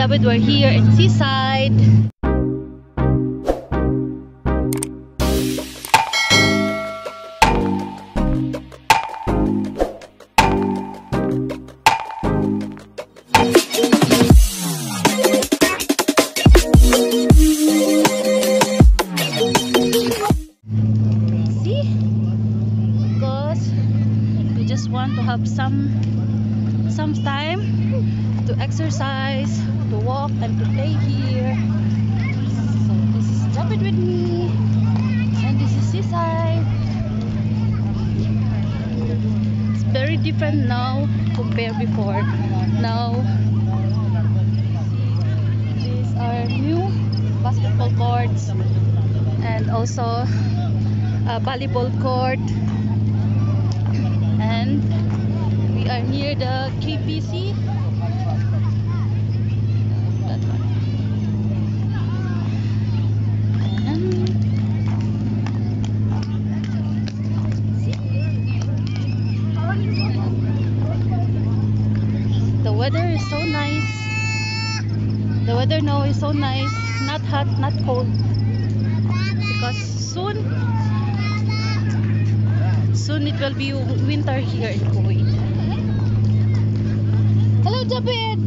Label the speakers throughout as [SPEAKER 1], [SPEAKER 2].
[SPEAKER 1] David, we're here in Seaside. See? Because we just want to have some time to exercise, to walk and to play here. So this is David with me, and this is Seaside. It's very different now compared before. Now these are new basketball courts and also a volleyball court, and we are near the KPC. That one. And the weather is so nice. The weather now is so nice. Not hot, not cold. Because soon it will be winter here in Kuwait. Hello, David.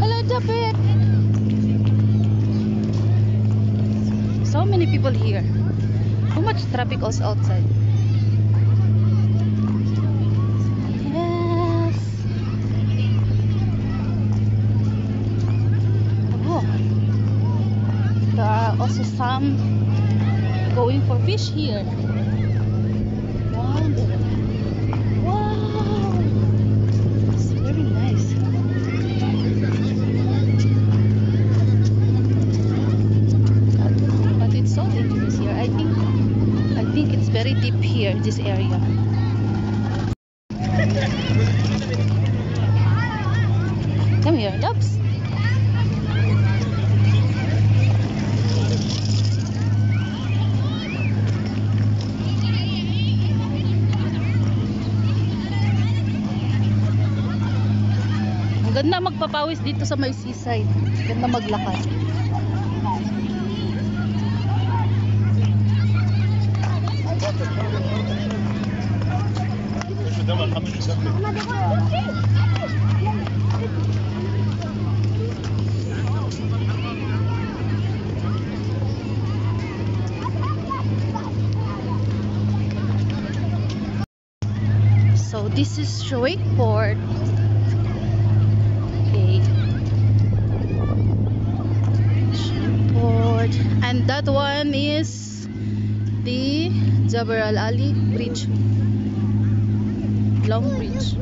[SPEAKER 1] Hello, David. So many people here. Too much traffic also outside. Yes. Oh. There are also some going for fish here. Wow. It's very nice. But it's so dangerous here. I think it's very deep here, this area. Come here, loves. Ganda magpapawis dito sa may seaside. Ganda maglakad. So this is Wakeport. And that one is the Jabir Al Ali Bridge, long bridge.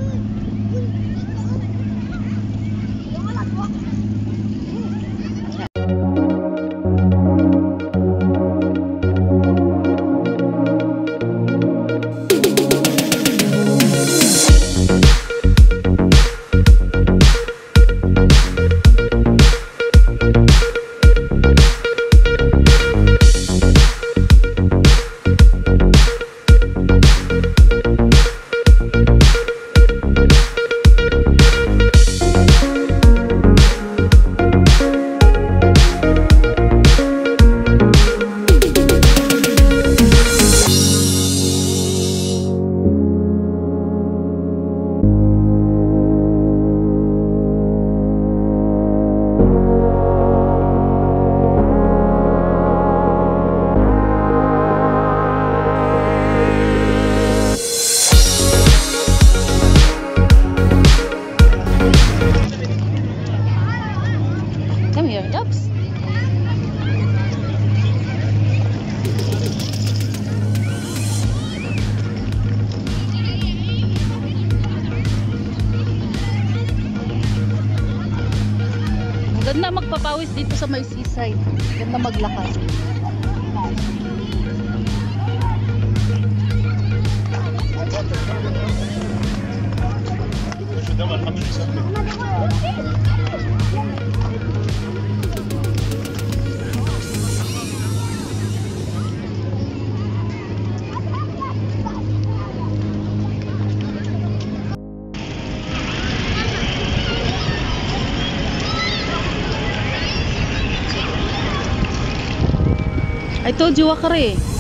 [SPEAKER 1] Come here, dogs. Ganda magpapawis dito sa may seaside. Ganda maglakad. told you Wakari.